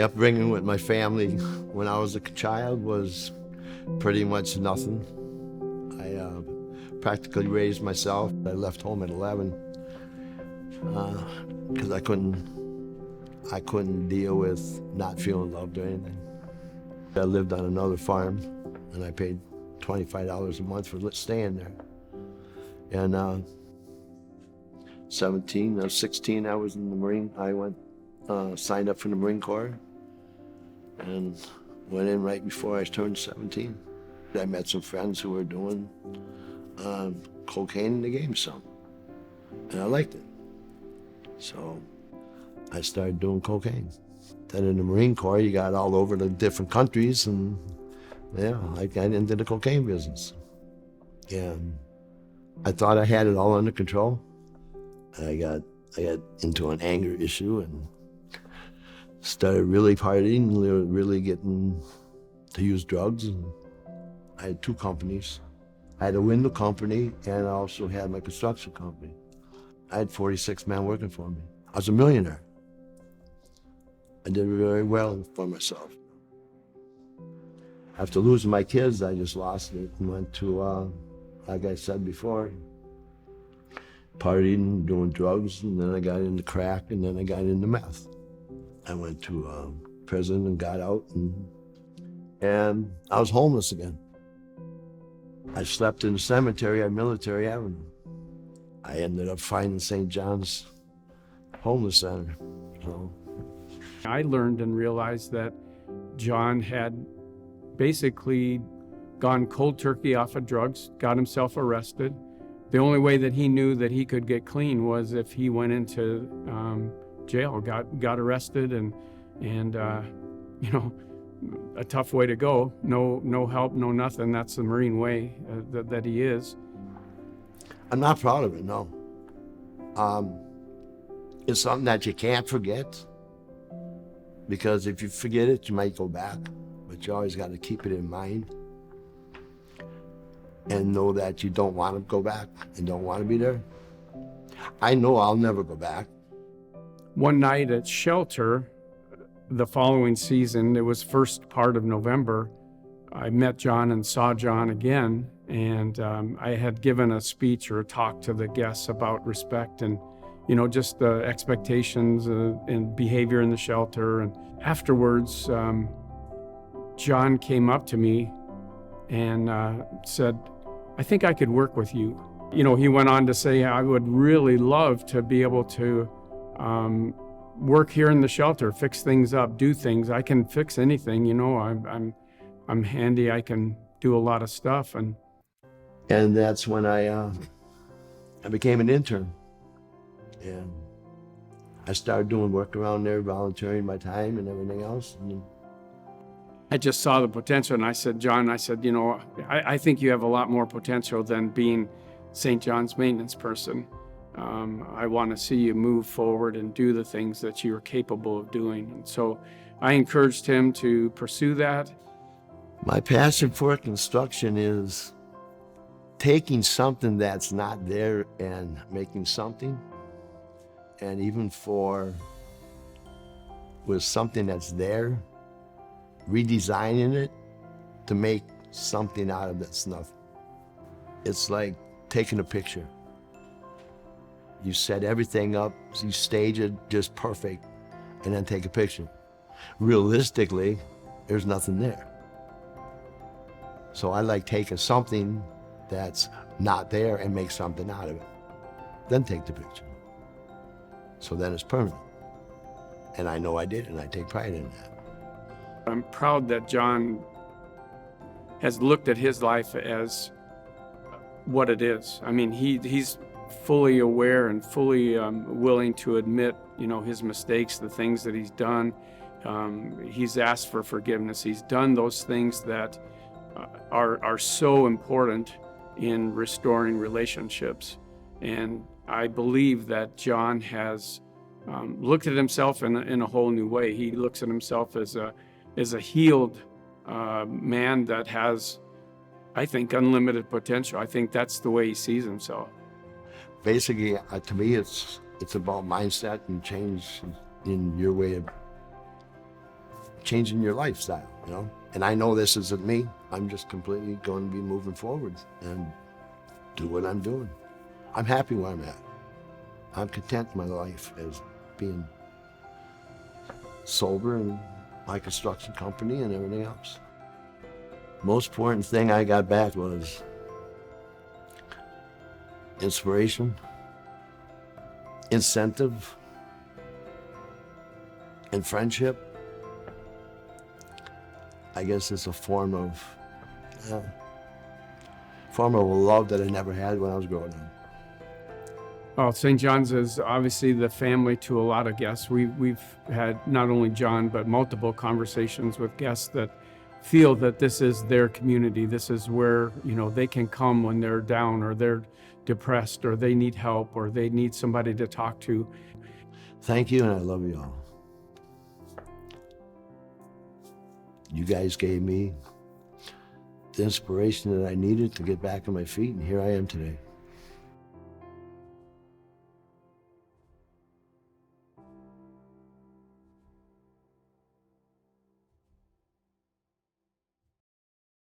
My upbringing with my family when I was a child was pretty much nothing. I practically raised myself. I left home at 11 because I couldn't deal with not feeling loved or anything. I lived on another farm and I paid $25 a month for staying there. And 16, I was in the Marine. I signed up for the Marine Corps and went in right before I turned 17. I met some friends who were doing cocaine and they gave me some. And I liked it. So I started doing cocaine. Then in the Marine Corps, you got all over the different countries and yeah, I got into the cocaine business. And I thought I had it all under control. I got into an anger issue and started really partying, really getting to use drugs. And I had 2 companies. I had a window company and I also had my construction company. I had 46 men working for me. I was a millionaire. I did very well for myself. After losing my kids, I just lost it and went to, like I said before, partying, doing drugs, and then I got into crack, and then I got into meth. I went to prison and got out, and I was homeless again. I slept in the cemetery on Military Avenue. I ended up finding St. John's Homeless Center. So I learned and realized that John had basically gone cold turkey off of drugs, got himself arrested. The only way that he knew that he could get clean was if he went into jail, got arrested, and you know, a tough way to go. No help, no nothing. That's the Marine way that he is. I'm not proud of it, no. It's something that you can't forget, because if you forget it, you might go back, but you always got to keep it in mind and know that you don't want to go back and don't want to be there. I know I'll never go back. One night at shelter, the following season, it was first part of November, I met John and saw John again, and I had given a speech or a talk to the guests about respect and, you know, just the expectations and behavior in the shelter. And afterwards, John came up to me and said, "I think I could work with you." You know, he went on to say, "I would really love to be able to work here in the shelter, fix things up, do things. I can fix anything, you know, I'm handy, I can do a lot of stuff." And that's when I became an intern. And I started doing work around there, volunteering my time and everything else. And I just saw the potential, and I said, "John," I said, "you know, I think you have a lot more potential than being St. John's maintenance person. I want to see you move forward and do the things that you're capable of doing." And so I encouraged him to pursue that. My passion for construction is taking something that's not there and making something. And even with something that's there, redesigning it to make something out of that's nothing. It's like taking a picture. You set everything up, you stage it just perfect, and then take a picture. Realistically, there's nothing there. So I like taking something that's not there and make something out of it, then take the picture. So then it's permanent. And I know I did, and I take pride in that. I'm proud that John has looked at his life as what it is. I mean, he's fully aware and fully willing to admit, you know, his mistakes, the things that he's done. He's asked for forgiveness. He's done those things that are so important in restoring relationships. And I believe that John has looked at himself in a whole new way. He looks at himself as a healed man that has, I think, unlimited potential. I think that's the way he sees himself. Basically, to me, it's about mindset and change in your way of changing your lifestyle, you know? And I know this isn't me. I'm just completely going to be moving forward and do what I'm doing. I'm happy where I'm at. I'm content in my life as being sober and my construction company and everything else. Most important thing I got back was inspiration, incentive, and friendship. I guess it's a form of love that I never had when I was growing up. Well, St. John's is obviously the family to a lot of guests. We've had not only John, but multiple conversations with guests that feel that this is their community. This is where, you know, they can come when they're down or they're depressed or they need help or they need somebody to talk to. Thank you, and I love you all. You guys gave me the inspiration that I needed to get back on my feet, and here I am today.